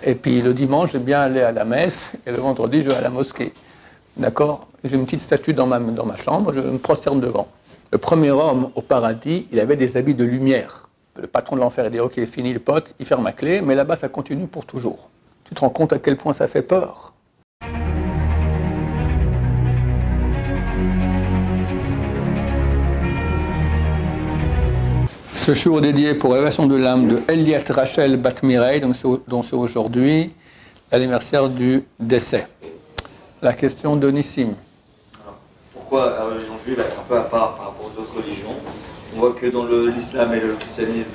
Et puis le dimanche, j'aime bien aller à la messe, et le vendredi, je vais à la mosquée. D'accord? J'ai une petite statue dans ma chambre, je me prosterne devant. Le premier homme au paradis, il avait des habits de lumière. Le patron de l'enfer, il dit « Ok, fini le pote », il ferme la clé, mais là-bas, ça continue pour toujours. Tu te rends compte à quel point ça fait peur? Ce jour dédié pour l'élévation de l'âme de Eliet Rachel Bat Mirei, dont c'est aujourd'hui l'anniversaire du décès. La question de Nissim. Pourquoi la religion juive est un peu à part par rapport aux autres religions? On voit que dans l'islam et le christianisme,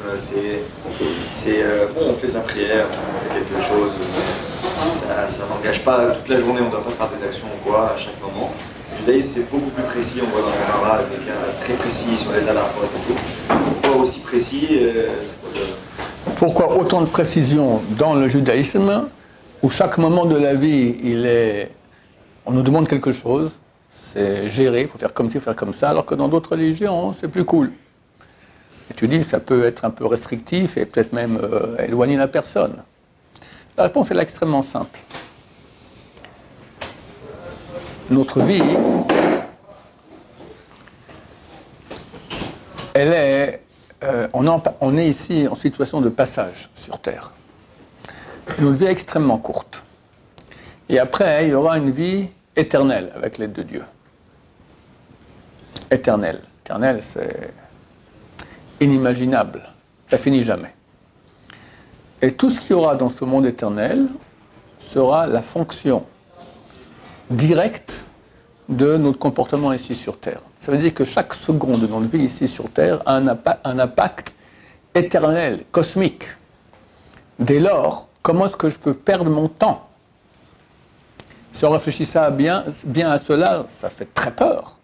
bon, on fait sa prière, on fait quelque chose, ça n'engage pas toute la journée, on ne doit pas faire des actions ou quoi à chaque moment. Le judaïsme, c'est beaucoup plus précis, on voit dans le Gemara avec des cas très précis sur les alarmes et tout. Pourquoi aussi précis Pourquoi autant de précision dans le judaïsme, où chaque moment de la vie, on nous demande quelque chose, c'est géré, il faut faire comme ci, il faut faire comme ça, alors que dans d'autres religions, c'est plus cool. Et tu dis, ça peut être un peu restrictif et peut-être même éloigner la personne. La réponse est là extrêmement simple. Notre vie, on est ici en situation de passage sur Terre. Une vie extrêmement courte. Et après, il y aura une vie éternelle avec l'aide de Dieu. Éternelle. Éternelle, c'est inimaginable. Ça finit jamais. Et tout ce qu'il y aura dans ce monde éternel sera la fonction directe de notre comportement ici sur Terre. Ça veut dire que chaque seconde de notre vie ici sur Terre a un impact éternel, cosmique. Dès lors, comment est-ce que je peux perdre mon temps? Si on réfléchit bien à cela, ça fait très peur.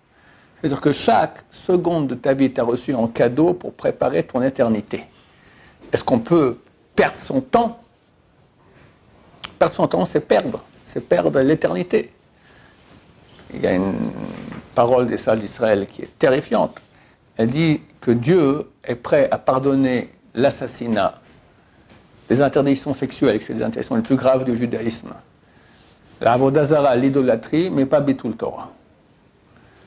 C'est-à-dire que chaque seconde de ta vie t'a reçu en cadeau pour préparer ton éternité. Est-ce qu'on peut perdre son temps? Perdre son temps, c'est perdre l'éternité. Il y a une parole des sages d'Israël qui est terrifiante. Elle dit que Dieu est prêt à pardonner l'assassinat, les interdictions sexuelles, c'est les interdictions les plus graves du judaïsme, la avodah zara, l'idolâtrie, mais pas Bitul Torah.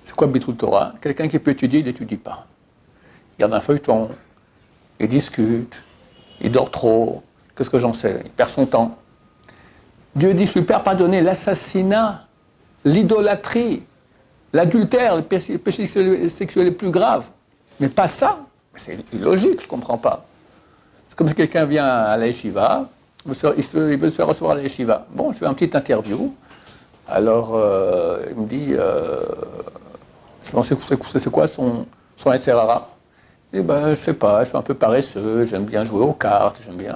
C'est quoi Bitul Torah? Quelqu'un qui peut étudier, il n'étudie pas. Il garde un feuilleton, il discute, il dort trop, qu'est-ce que j'en sais, il perd son temps. Dieu dit, je suis prêt à pardonner l'assassinat, l'idolâtrie, l'adultère, le péché sexuel les plus graves. Mais pas ça. C'est illogique, je ne comprends pas. C'est comme si quelqu'un vient à la yeshiva, il veut se faire recevoir à la yeshiva. Bon, je fais une petite interview. Alors, il me dit, je pense c'est quoi son SRA? Et ben, je sais pas, je suis un peu paresseux, j'aime bien jouer aux cartes, j'aime bien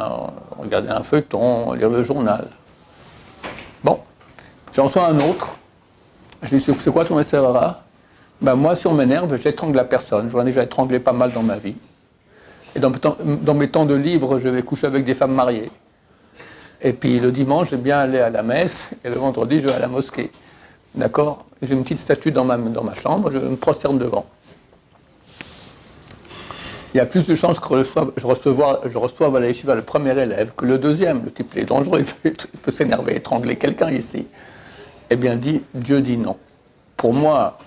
regarder un feuilleton, lire le journal. Bon, j'en reçois un autre. Je lui dis, c'est quoi ton SRA? Ben, moi, si on m'énerve, j'étrangle la personne. J'en ai déjà étranglé pas mal dans ma vie. Et dans mes temps de libre, je vais coucher avec des femmes mariées. Et puis le dimanche, j'aime bien aller à la messe, et le vendredi, je vais à la mosquée. D'accord? J'ai une petite statue dans ma chambre, je me prosterne devant. Il y a plus de chances que je reçoive à la yeshiva le premier élève que le deuxième. Le type il est dangereux, il peut s'énerver, étrangler quelqu'un ici. Eh bien, Dieu dit non. Pour moi,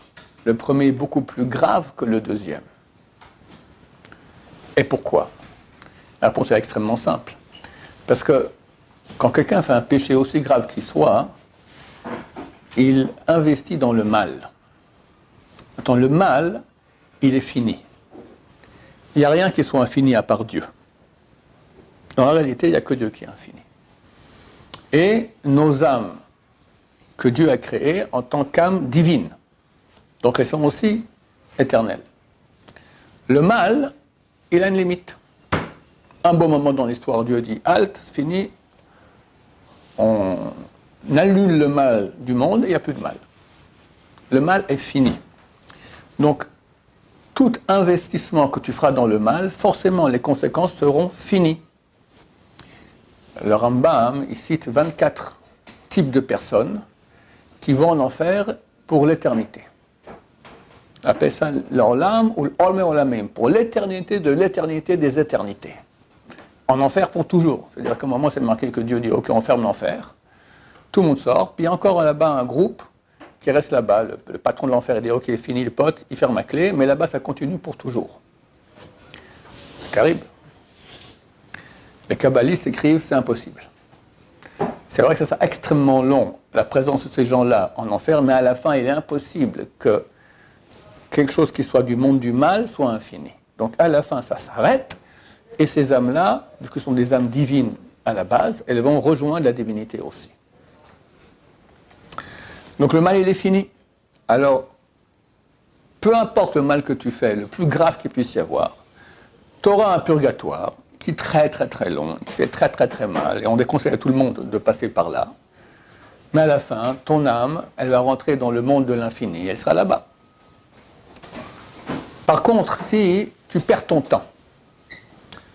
le premier est beaucoup plus grave que le deuxième. Et pourquoi? La réponse est extrêmement simple. Parce que quand quelqu'un fait un péché aussi grave qu'il soit, il investit dans le mal. Attends, le mal, il est fini. Il n'y a rien qui soit infini à part Dieu. Dans la réalité, il n'y a que Dieu qui est infini. Et nos âmes que Dieu a créées en tant qu'âmes divines. Donc elles sont aussi éternelles. Le mal, il a une limite. Un bon moment dans l'histoire, Dieu dit « Halt, c'est fini ». On annule le mal du monde et il n'y a plus de mal. Le mal est fini. Donc, tout investissement que tu feras dans le mal, forcément les conséquences seront finies. Le Rambam, il cite 24 types de personnes qui vont en enfer pour l'éternité. On appelle ça l'Olam ou l'Olme Olamim, pour l'éternité de l'éternité des éternités. en enfer pour toujours. C'est-à-dire qu'à un moment, c'est marqué que Dieu dit « Ok, on ferme l'enfer ». Tout le monde sort, puis il y a encore là-bas un groupe qui reste là-bas. Le patron de l'enfer dit « Ok, fini le pote », il ferme la clé, mais là-bas, ça continue pour toujours. C'est terrible. Les kabbalistes écrivent « C'est impossible ». C'est vrai que ça sera extrêmement long, la présence de ces gens-là en enfer, mais à la fin, il est impossible que quelque chose qui soit du monde du mal soit infini. Donc à la fin, ça s'arrête, et ces âmes-là, vu que ce sont des âmes divines à la base, elles vont rejoindre la divinité aussi. Donc le mal, il est fini. Alors, peu importe le mal que tu fais, le plus grave qu'il puisse y avoir, tu auras un purgatoire qui est très très très long, qui fait très très très mal, et on déconseille à tout le monde de passer par là. Mais à la fin, ton âme, elle va rentrer dans le monde de l'infini, elle sera là-bas. Par contre, si tu perds ton temps,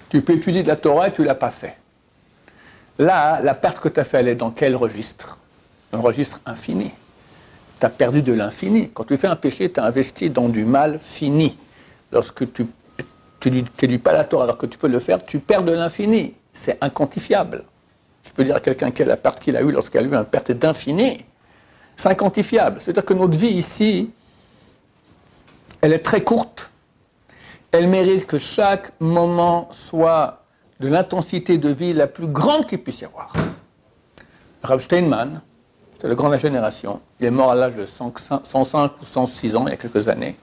tu peux étudier de la Torah et tu ne l'as pas fait. Là, la perte que tu as faite, elle est dans quel registre? Un registre infini. Tu as perdu de l'infini. Quand tu fais un péché, tu as investi dans du mal fini. Lorsque tu n'étudies pas la Torah alors que tu peux le faire, tu perds de l'infini. C'est inquantifiable. Je peux dire à quelqu'un quelle est la perte qu'il a eue lorsqu'il a eu une perte d'infini. C'est inquantifiable. C'est-à-dire que notre vie ici, elle est très courte. Elle mérite que chaque moment soit de l'intensité de vie la plus grande qu'il puisse y avoir. Rav Steinman, c'est le grand de la génération, il est mort à l'âge de 105 ou 106 ans, il y a quelques années.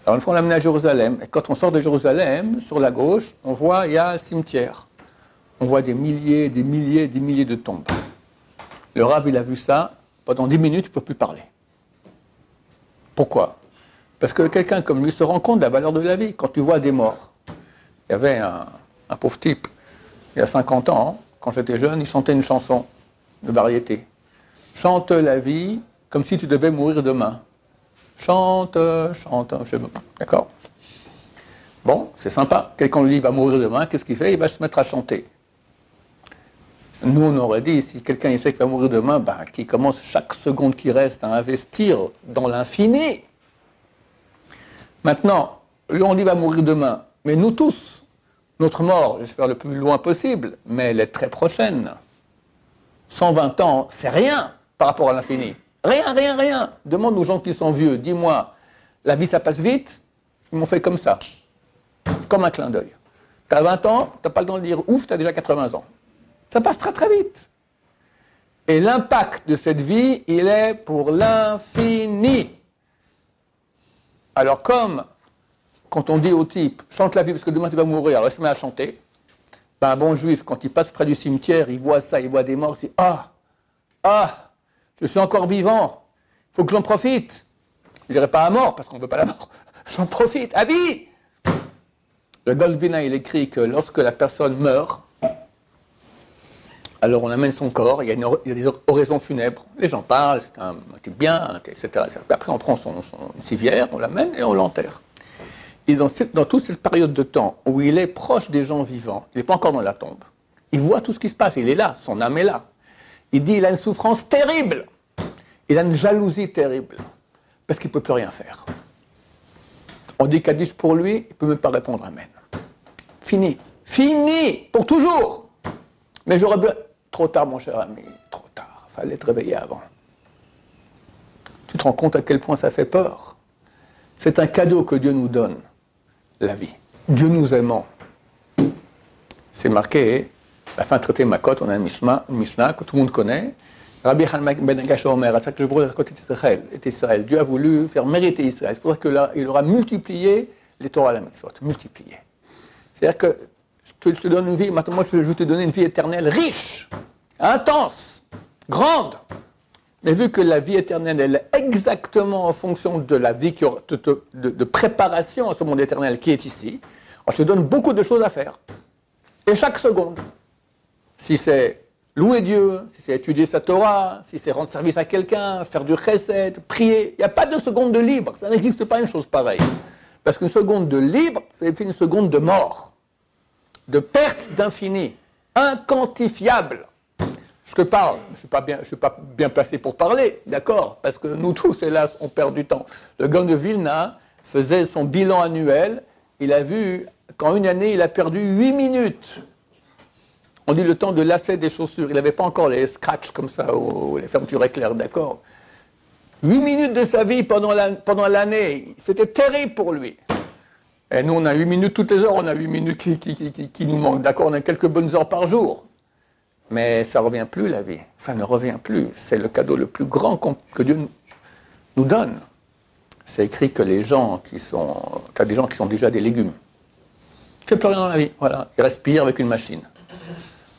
Alors une fois, on l'a amené à Jérusalem, et quand on sort de Jérusalem, sur la gauche, on voit, il y a le cimetière. On voit des milliers de tombes. Le Rav, il a vu ça, pendant 10 minutes, il ne peut plus parler. Pourquoi? Parce que quelqu'un comme lui se rend compte de la valeur de la vie. Quand tu vois des morts, il y avait un pauvre type, il y a 50 ans, quand j'étais jeune, il chantait une chanson de variété. Chante la vie comme si tu devais mourir demain. Chante, chante, d'accord? Bon, c'est sympa. Quelqu'un lui dit, il va mourir demain, qu'est-ce qu'il fait? Il va se mettre à chanter. Nous, on aurait dit, si quelqu'un sait qu'il va mourir demain, ben, qu'il commence chaque seconde qui reste à investir dans l'infini. Maintenant, lui, on dit, il va mourir demain. Mais nous tous, notre mort, j'espère le plus loin possible, mais elle est très prochaine. 120 ans, c'est rien par rapport à l'infini. Rien, rien, rien. Demande aux gens qui sont vieux, dis-moi, la vie, ça passe vite? Ils m'ont fait comme ça, comme un clin d'œil. Tu as 20 ans, tu n'as pas le temps de dire ouf, tu as déjà 80 ans. Ça passe très très vite. Et l'impact de cette vie, il est pour l'infini. Alors comme, quand on dit au type, chante la vie parce que demain tu vas mourir, alors il se met à chanter, ben, un bon juif, quand il passe près du cimetière, il voit ça, il voit des morts, il dit « Ah, je suis encore vivant, il faut que j'en profite. » Je ne dirais pas à mort, parce qu'on ne veut pas la mort. J'en profite, à vie. Le Goldwiner, il écrit que lorsque la personne meurt, alors on amène son corps, il y a des oraisons funèbres, les gens parlent, c'est un type bien, etc. Après on prend son civière, on l'amène et on l'enterre. Et dans toute cette période de temps où il est proche des gens vivants, il n'est pas encore dans la tombe, il voit tout ce qui se passe, il est là, son âme est là. Il dit il a une souffrance terrible, il a une jalousie terrible, parce qu'il ne peut plus rien faire. On dit Kaddish pour lui, il ne peut même pas répondre Amen. Fini. Fini pour toujours. Mais j'aurais besoin... Trop tard, mon cher ami, trop tard. Il fallait te réveiller avant. Tu te rends compte à quel point ça fait peur? C'est un cadeau que Dieu nous donne, la vie. Dieu nous aimant. C'est marqué, la fin de traité Makot, on a une Mishnah que tout le monde connaît. Rabbi Hanma ben Agash Omer, à chaque jour, Israël. Dieu a voulu faire mériter Israël. C'est pour ça qu'il aura multiplié les Torah à la mitzvot. Multiplié. C'est-à-dire que je te donne une vie, maintenant moi je vais te donner une vie éternelle riche, intense, grande. Mais vu que la vie éternelle, elle est exactement en fonction de la vie de préparation à ce monde éternel qui est ici, alors je te donne beaucoup de choses à faire. Et chaque seconde, si c'est louer Dieu, si c'est étudier sa Torah, si c'est rendre service à quelqu'un, faire du chesed, prier, il n'y a pas de seconde de libre, ça n'existe pas une chose pareille. Parce qu'une seconde de libre, c'est une seconde de mort. De perte d'infini, inquantifiable. Je te parle, je ne suis pas bien placé pour parler, d'accord, parce que nous tous, hélas, on perd du temps. Le Gaon de Vilna faisait son bilan annuel, il a vu qu'en une année, il a perdu 8 minutes. On dit le temps de lacet des chaussures. Il n'avait pas encore les scratchs comme ça, ou les fermetures éclair, d'accord. 8 minutes de sa vie pendant l'année, c'était terrible pour lui. Et nous, on a 8 minutes toutes les heures, on a 8 minutes qui nous manquent, d'accord. On a quelques bonnes heures par jour. Mais ça ne revient plus, la vie. Ça ne revient plus. C'est le cadeau le plus grand que Dieu nous donne. C'est écrit que les gens qui sont... Tu as des gens qui sont déjà des légumes. Il ne fait plus rien dans la vie, voilà. Ils respirent avec une machine.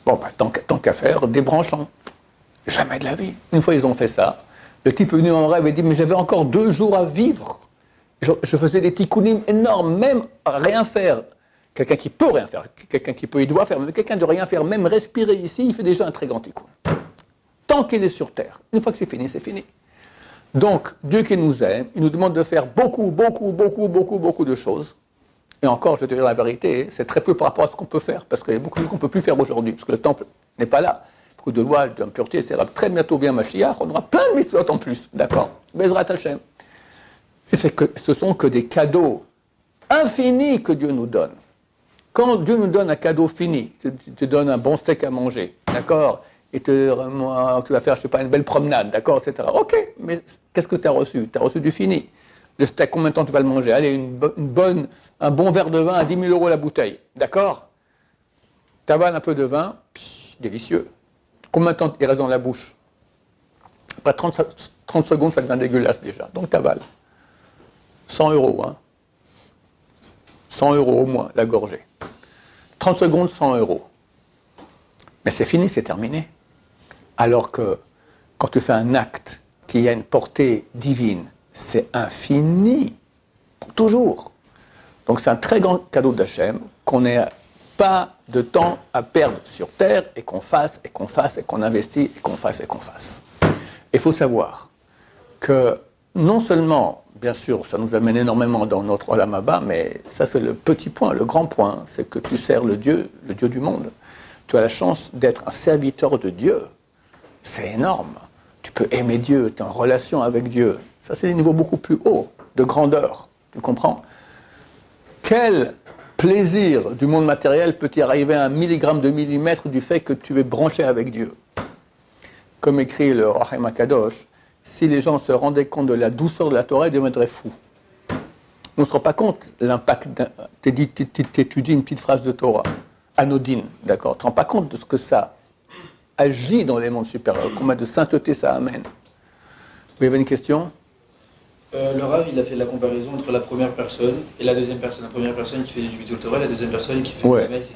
Bon, bah, tant qu'à faire, débranchons. Jamais de la vie. Une fois, ils ont fait ça. Le type est venu en rêve et dit, mais j'avais encore 2 jours à vivre. Je faisais des tikkunim énormes, même à rien faire. Quelqu'un qui peut rien faire, quelqu'un qui peut, il doit faire, mais quelqu'un de rien faire, même respirer ici, il fait déjà un très grand tikkun. Tant qu'il est sur terre. Une fois que c'est fini, c'est fini. Donc, Dieu qui nous aime, il nous demande de faire beaucoup de choses. Et encore, je vais te dire la vérité, c'est très peu par rapport à ce qu'on peut faire, parce qu'il y a beaucoup de choses qu'on ne peut plus faire aujourd'hui, parce que le temple n'est pas là. Beaucoup de lois, d'impureté, etc. Très bientôt vient Mashiach, on aura plein de mitzvot en plus, d'accord. Bezrat Hashem. Et ce sont que des cadeaux infinis que Dieu nous donne. Quand Dieu nous donne un cadeau fini, tu te donnes un bon steak à manger, d'accord, et tu vas faire, je sais pas, une belle promenade, d'accord, etc. Ok, mais qu'est-ce que tu as reçu? Tu as reçu du fini. Le steak, combien de temps tu vas le manger? Allez, un bon verre de vin à 10 000 € la bouteille, d'accord? Tu avales un peu de vin, délicieux. Combien de temps il reste dans la bouche? Après 30 secondes, ça devient dégueulasse déjà, donc tu avales. 100 €, hein. 100 € au moins, la gorgée. 30 secondes, 100 €. Mais c'est fini, c'est terminé. Alors que quand tu fais un acte qui a une portée divine, c'est infini, pour toujours. Donc c'est un très grand cadeau d'Hachem, qu'on n'ait pas de temps à perdre sur terre, et qu'on fasse, et qu'on investisse, et qu'on fasse. Il faut savoir que non seulement, bien sûr, ça nous amène énormément dans notre Olam Haba, mais ça c'est le petit point, le grand point, c'est que tu sers le Dieu du monde. Tu as la chance d'être un serviteur de Dieu. C'est énorme. Tu peux aimer Dieu, tu es en relation avec Dieu. Ça c'est des niveaux beaucoup plus hauts, de grandeur. Tu comprends? Quel plaisir du monde matériel peut-il arriver à 1 milligramme de millimètre du fait que tu es branché avec Dieu? Comme écrit le Rahem HaKadosh, si les gens se rendaient compte de la douceur de la Torah, ils deviendraient fous. On ne se rend pas compte l'impact tu étudies une petite phrase de Torah, anodine, d'accord? Tu ne te rends pas compte de ce que ça agit dans les mondes supérieurs, combien de sainteté ça amène. Vous avez une question? Le Rav, il a fait la comparaison entre la première personne et la deuxième personne. La première personne qui fait du Bitul Torah, la deuxième personne qui fait de la messe et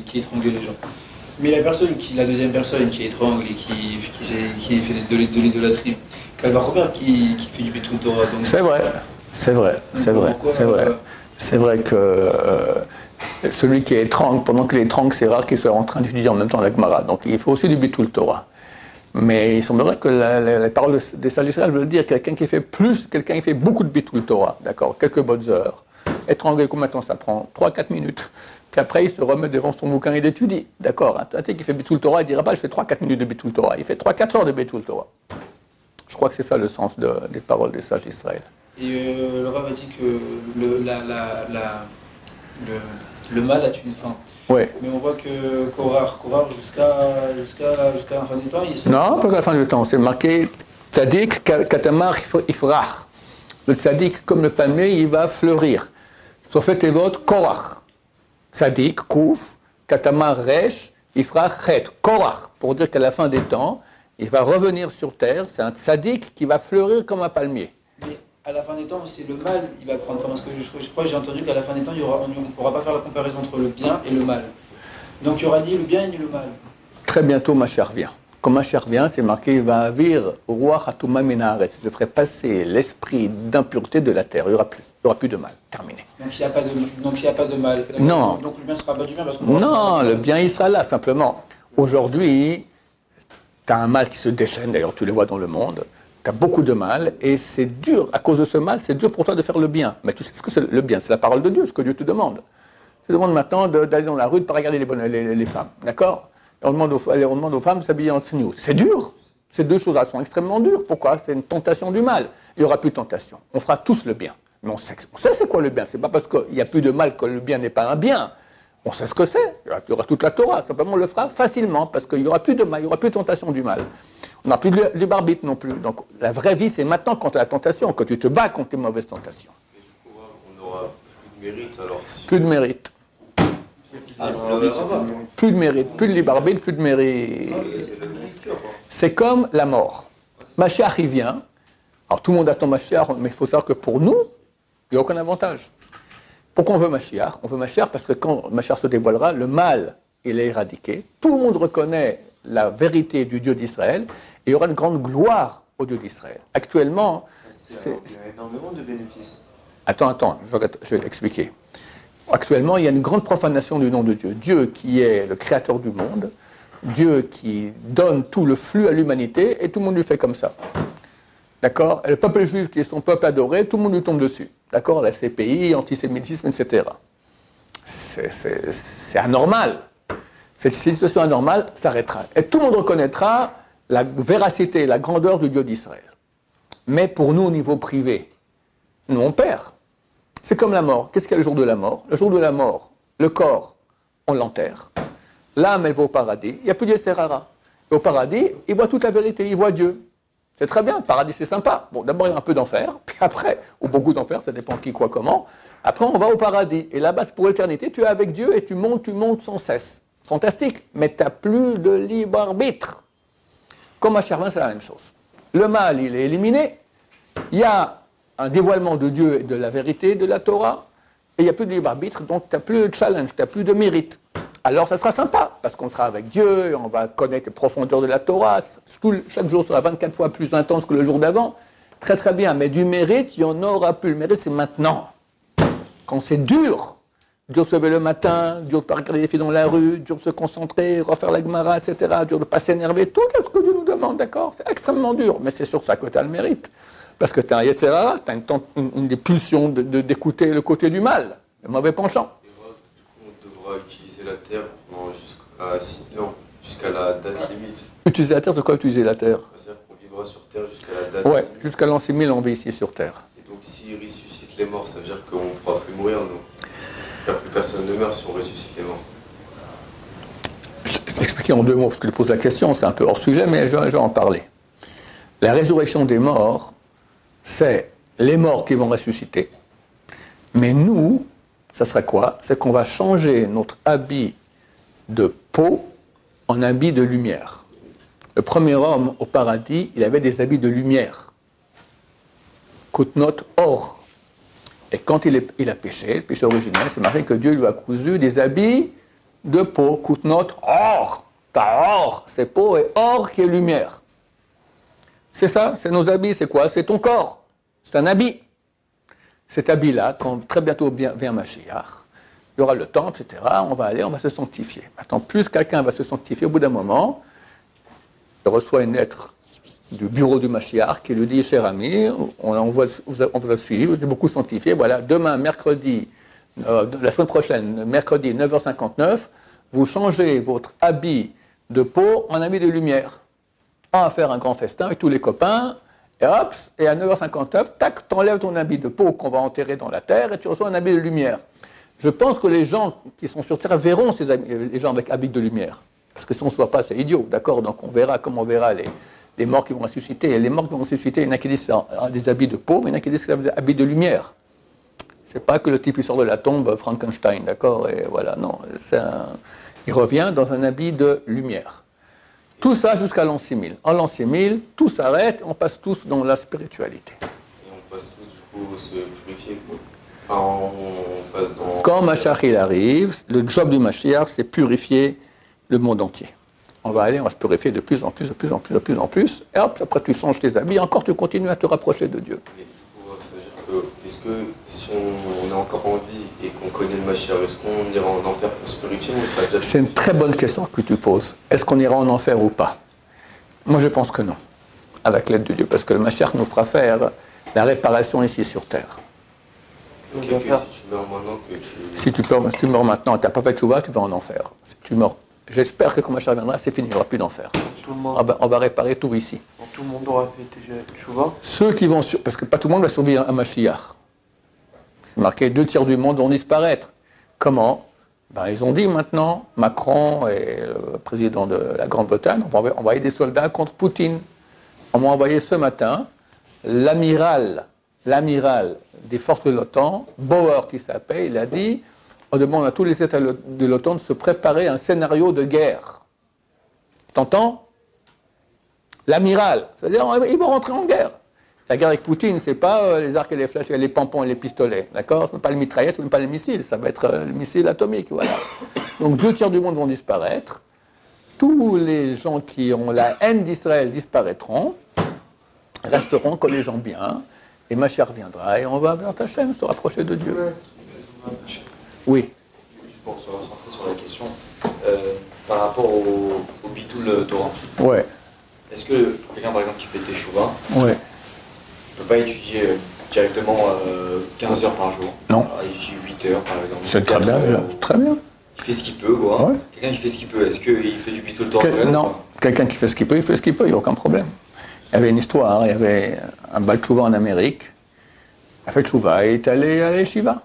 qui étrangle les gens. Mais la deuxième personne qui étrangle et qui fait de l'idolâtrie, qu'elle va première qui fait du Bitul Torah. C'est vrai que celui qui étrangle, pendant qu'il étrangle, c'est rare qu'il soit en train d'étudier en même temps la Gemara. Donc il faut aussi du Bitul Torah. Mais il semblerait que les paroles des sages d'Israël veulent dire quelqu'un qui fait beaucoup de Bitul Torah, d'accord, quelques bonnes heures. Étrangler, combien de temps ça prend? 3-4 minutes. Puis après, il se remet devant son bouquin et il étudie. D'accord, un type qui fait Bitul Torah, il ne dira pas je fais 3-4 minutes de Bitul Torah. Il fait 3-4 heures de Bitul Torah. Je crois que c'est ça le sens des paroles des sages d'Israël. Et le Rav a dit que le mal a une fin. Oui. Mais on voit que Korach jusqu'à la fin du temps, il se... Non, pas à la fin du temps. C'est marqué Tzadik Katamar Ifrach. Le Tzadik, comme le palmier, il va fleurir. Sauf tes votes, Korach. Tzadik, Kouf, Katamar Resh, Ifrach Chet. Korach, pour dire qu'à la fin des temps, il va revenir sur terre. C'est un Tzadik qui va fleurir comme un palmier. Mais à la fin des temps, c'est le mal, il va prendre forme. Parce que je crois que j'ai entendu qu'à la fin des temps, on ne pourra pas faire la comparaison entre le bien et le mal. Donc il y aura ni le bien ni le mal. Très bientôt, Mashiach vient. Quand Mashiach vient, c'est marqué il va avir Ruach Hatuma Minaharetz. Je ferai passer l'esprit d'impureté de la terre. Il n'y aura plus de mal. Terminé. Donc s'il n'y a pas de mal. Non. Donc le bien ne sera pas du bien parce que non, le bien il sera là simplement. Aujourd'hui, tu as un mal qui se déchaîne. D'ailleurs, tu le vois dans le monde. Tu as beaucoup de mal et c'est dur. À cause de ce mal, c'est dur pour toi de faire le bien. Mais tu sais ce que c'est le bien? C'est la parole de Dieu, ce que Dieu te demande. Je demande maintenant d'aller dans la rue, de ne pas regarder les femmes, d'accord? On demande aux femmes de s'habiller en tsniout. C'est dur. Ces deux choses-là sont extrêmement dures. Pourquoi? C'est une tentation du mal. Il n'y aura plus de tentation. On fera tous le bien. Mais on sait c'est quoi le bien. C'est pas parce qu'il n'y a plus de mal que le bien n'est pas un bien. On sait ce que c'est. Il y aura toute la Torah. Simplement, on le fera facilement parce qu'il n'y aura plus de mal, il n'y aura plus de tentation du mal. On n'a plus de libre arbitre non plus. Donc, la vraie vie, c'est maintenant quand tu as la tentation, quand tu te bats contre tes mauvaises tentations. Et du coup, on n'aura plus de mérite alors. Plus de mérite. Plus de mérite, plus de libre arbitre, plus de mérite. C'est comme la mort. Mashiach, il vient. Alors, tout le monde attend Mashiach, mais il faut savoir que pour nous, il n'y a aucun avantage. Pourquoi on veut Mashiach? On veut Mashiach parce que quand Mashiach se dévoilera, le mal, il est éradiqué. Tout le monde reconnaît la vérité du Dieu d'Israël et il y aura une grande gloire au Dieu d'Israël. Actuellement, il y a énormément de bénéfices. Attends, je vais expliquer. Actuellement, il y a une grande profanation du nom de Dieu. Dieu qui est le créateur du monde, Dieu qui donne tout le flux à l'humanité et tout le monde lui fait comme ça. D'accord? Et le peuple juif qui est son peuple adoré, tout le monde lui tombe dessus. D'accord? La CPI, antisémitisme, etc. C'est anormal. Cette situation anormale s'arrêtera. Et tout le monde reconnaîtra la véracité, la grandeur du Dieu d'Israël. Mais pour nous, au niveau privé, nous, on perd. C'est comme la mort. Qu'est-ce qu'il y a le jour de la mort? Le jour de la mort, le corps, on l'enterre. L'âme, elle va au paradis. Il n'y a plus de Yetzer Hara. Et au paradis, il voit toute la vérité, il voit Dieu. C'est très bien, le paradis c'est sympa. Bon, d'abord il y a un peu d'enfer, puis après, ou beaucoup d'enfer, ça dépend qui, quoi, comment. Après on va au paradis, et là-bas c'est pour l'éternité, tu es avec Dieu et tu montes sans cesse. Fantastique, mais tu n'as plus de libre arbitre. Comme à Chervin, c'est la même chose. Le mal, il est éliminé, il y a un dévoilement de Dieu et de la vérité de la Torah, et il n'y a plus de libre arbitre, donc tu n'as plus de challenge, tu n'as plus de mérite. Alors ça sera sympa, parce qu'on sera avec Dieu, on va connaître les profondeurs de la Torah, chaque jour sera 24 fois plus intense que le jour d'avant, très très bien, mais du mérite, il n'y en aura plus. Le mérite, c'est maintenant. Quand c'est dur de se lever le matin, dur de ne pas regarder les filles dans la rue, dur de se concentrer, refaire la Gemara, etc., dur de ne pas s'énerver, tout ce que Dieu nous demande, d'accord? C'est extrêmement dur, mais c'est sur ça que tu as le mérite. Parce que tu as un Yetzer Hara, tu as une des pulsions d'écouter le côté du mal, le mauvais penchant. Utiliser la terre jusqu'à la date limite. Utiliser la terre, c'est quoi utiliser la terre? C'est-à-dire qu'on vivra sur terre jusqu'à la date ouais, limite. Jusqu'à l'an 6000, on vit ici sur terre. Et donc s'il ressuscite les morts, ça veut dire qu'on ne pourra plus mourir, nous. Plus personne ne meurt si on ressuscite les morts. Je vais expliquer en deux mots, parce que je pose la question, c'est un peu hors sujet, mais je vais en parler. La résurrection des morts, c'est les morts qui vont ressusciter. Mais nous, ça serait quoi? C'est qu'on va changer notre habit de peau en habit de lumière. Le premier homme au paradis, il avait des habits de lumière. Kutnot or. Et quand il a péché, le péché originel, c'est marqué que Dieu lui a cousu des habits de peau. Kutnot or. Car or, c'est peau, et or qui est lumière. C'est ça, c'est nos habits, c'est quoi? C'est ton corps. C'est un habit. Cet habit-là, quand très bientôt vient Mashiach, il y aura le temple, etc., on va se sanctifier. Maintenant, plus quelqu'un va se sanctifier, au bout d'un moment, il reçoit une lettre du bureau du Mashiach qui lui dit, cher ami, on vous a suivi, vous êtes beaucoup sanctifié, voilà, demain, mercredi, la semaine prochaine, mercredi, 9h59, vous changez votre habit de peau en habit de lumière. On va faire un grand festin avec tous les copains, et hop, et à 9h59, tac, t'enlèves ton habit de peau qu'on va enterrer dans la terre et tu reçois un habit de lumière. Je pense que les gens qui sont sur terre verront les gens avec habit de lumière. Parce que si on ne se voit pas, c'est idiot, d'accord? Donc on verra comme on verra les morts qui vont ressusciter. Et les morts qui vont ressusciter, il y en a qui disent que c'est des habits de peau, mais il y en a qui disent que c'est des habits de lumière. C'est pas que le type il sort de la tombe Frankenstein, d'accord? Et voilà, non. Il revient dans un habit de lumière. Tout ça jusqu'à l'an 6000. En l'an 6000, tout s'arrête, on passe tous dans la spiritualité. Et on passe tous, du coup, se purifier, quoi. Enfin, on passe dans... Quand Mashiach il arrive, le job du Mashiach, c'est purifier le monde entier. On va se purifier de plus en plus, et hop, après tu changes tes habits, encore tu continues à te rapprocher de Dieu. Et du coup, ça veut dire que, est-ce que si on est encore en vie et qu'on connaît le Mashiach, est-ce qu'on ira en enfer pour se purifier ou sera déjà... C'est une très bonne question que tu poses. Est-ce qu'on ira en enfer ou pas? Moi je pense que non, avec l'aide de Dieu, parce que le Mashiach nous fera faire la réparation ici sur terre. Donc, si tu meurs maintenant, que tu... Si tu meurs maintenant et tu n'as pas fait de tchouva, tu vas en enfer. Si tu meurs, j'espère que quand Mashiach viendra, c'est fini, il n'y aura plus d'enfer. On va réparer tout ici. Donc, tout le monde aura fait tchouva. Ceux qui vont... Parce que pas tout le monde va survivre à Mashiach. C'est marqué, 2 tiers du monde vont disparaître. Comment? Ben, ils ont dit maintenant, Macron et le président de la Grande-Bretagne, on va envoyer des soldats contre Poutine. On m'a envoyé ce matin l'amiral des forces de l'OTAN, Bauer qui s'appelle, il a dit, on demande à tous les États de l'OTAN de se préparer à un scénario de guerre. T'entends? L'amiral, c'est-à-dire ils vont rentrer en guerre. La guerre avec Poutine, c'est pas les arcs et les flèches et les pompons et les pistolets, d'accord? Ce n'est pas les mitraillettes, ce n'est pas les missiles, ça va être les missiles atomiques, voilà. Donc 2/3 du monde vont disparaître. Tous les gens qui ont la haine d'Israël disparaîtront, resteront que les gens bien, et Mashiach reviendra, et on va vers Hachem, se rapprocher de Dieu. Oui. Juste pour se recentrer sur la question, par rapport au Bitoul Torah. Ouais. Est-ce que quelqu'un, par exemple, qui fait Teshuvah, Ouais. ne peut pas étudier directement 15 heures par jour? Non. Alors, il étudie 8 heures, par exemple. C'est très bien, très bien. Il fait ce qu'il peut, quoi. Ouais. Quelqu'un qui fait ce qu'il peut, est-ce qu'il fait du Bitoul Torah? Non, quelqu'un qui fait ce qu'il peut, il fait ce qu'il peut, il n'y a aucun problème. Il y avait une histoire, il y avait un Baal Tshuva en Amérique, il a fait Tshuva, il est allé à l'Yeshiva.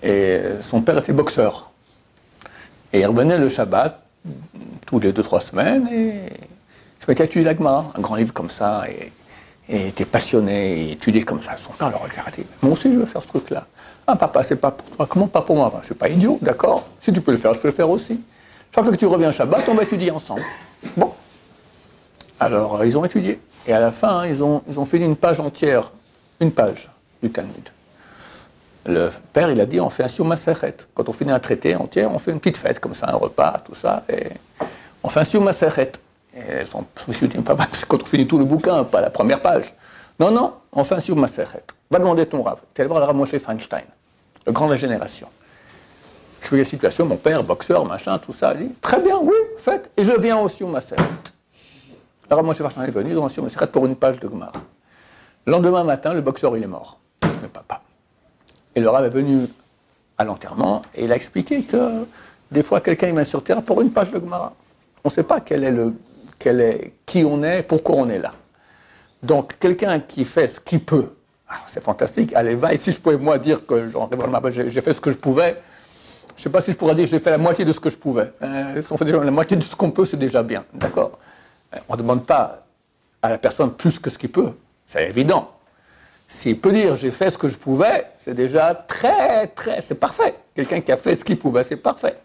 Et son père était boxeur. Et il revenait le Shabbat, tous les 2-3 semaines, et il se mettait à étudier la Gemara, un grand livre comme ça, et il était passionné, il étudiait comme ça. Son père le regardait. Moi aussi, je veux faire ce truc-là. Ah, papa, c'est pas pour toi. Comment pas pour moi? Je ne suis pas idiot, d'accord. Si tu peux le faire, je peux le faire aussi. Chaque fois que tu reviens Shabbat, on va étudier ensemble. Bon. Alors, ils ont étudié. Et à la fin, ils ont fini une page entière, une page du Talmud. Le père, il a dit, on fait un Siyum Masechet. Quand on finit un traité entier, on fait une petite fête, comme ça, un repas, tout ça, et on fait un Siyum Masechet. Et son monsieur dit, papa, c'est quand on finit tout le bouquin, pas la première page. Non, non, on fait un Siyum Masechet. Va demander ton Rav. Tu es allé voir le Rav Moshe Feinstein, le grand de la génération. Je fais la situation, mon père, boxeur, machin, tout ça, il dit, très bien, oui, faites, et je viens au Siyum Masechet. Le Rav Moshe Feinstein est venu dans un Siyum Masechet pour une page de Gemara. Le lendemain matin, le boxeur, il est mort, le papa. Et le Rav est venu à l'enterrement et il a expliqué que des fois quelqu'un vient sur terre pour une page de Gemara. On ne sait pas qui on est, pourquoi on est là. Donc quelqu'un qui fait ce qu'il peut, c'est fantastique, allez va, et si je pouvais moi dire que j'ai fait ce que je pouvais, je ne sais pas si je pourrais dire que j'ai fait la moitié de ce que je pouvais. Si on fait déjà la moitié de ce qu'on peut, c'est déjà bien, d'accord? On ne demande pas à la personne plus que ce qu'il peut, c'est évident. S'il peut dire j'ai fait ce que je pouvais, c'est déjà c'est parfait. Quelqu'un qui a fait ce qu'il pouvait, c'est parfait.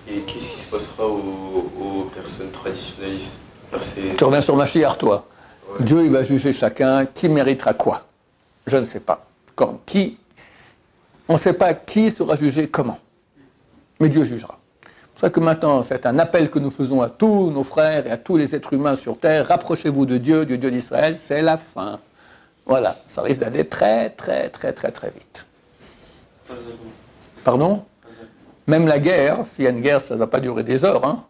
Et qu'est-ce qui se passera aux personnes traditionnalistes? Tu reviens sur Mashiach, toi. Ouais. Dieu, il va juger chacun. Qui méritera quoi? Je ne sais pas. On ne sait pas qui sera jugé comment. Mais Dieu jugera. C'est pour ça que maintenant, c'est un appel que nous faisons à tous nos frères et à tous les êtres humains sur Terre. Rapprochez-vous de Dieu, du Dieu d'Israël, c'est la fin. Voilà, ça risque d'aller très vite. Pardon? Même la guerre, s'il y a une guerre, ça ne va pas durer des heures. Hein.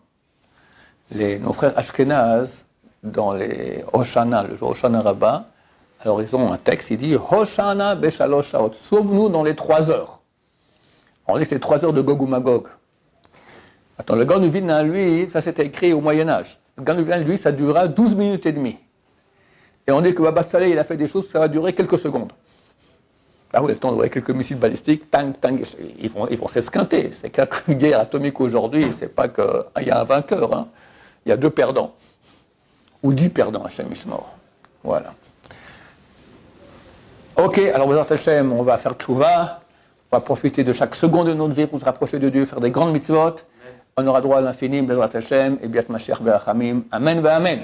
Nos frères Ashkenaz, dans les Hoshana, le jour Hoshana Rabbah, alors ils ont un texte, il dit Hoshana Beshalosh Shaot, sauve-nous dans les 3 heures. On dit c'est 3 heures de Gog ou Magog. Attends, le Gan Uvilna, lui, ça c'était écrit au Moyen-Âge. Le Gan Uvilna, lui, ça durera 12 minutes et demie. Et on dit que Baba Saleh, il a fait des choses, ça va durer quelques secondes. Ah oui, le temps de voir quelques missiles balistiques, tang, ils vont s'esquinter. C'est clair qu'une guerre atomique aujourd'hui, c'est pas qu'il y a un vainqueur, hein. Il y a 2 perdants. Ou 10 perdants, Hachem Ishmor. Voilà. Ok, alors, Hachem, on va faire tchouva. On va profiter de chaque seconde de notre vie pour se rapprocher de Dieu, faire des grandes mitzvot. On aura droit à l'infini, Bezrat Hashem, et Biat Mashiach Be'achamim. Amen, Amen.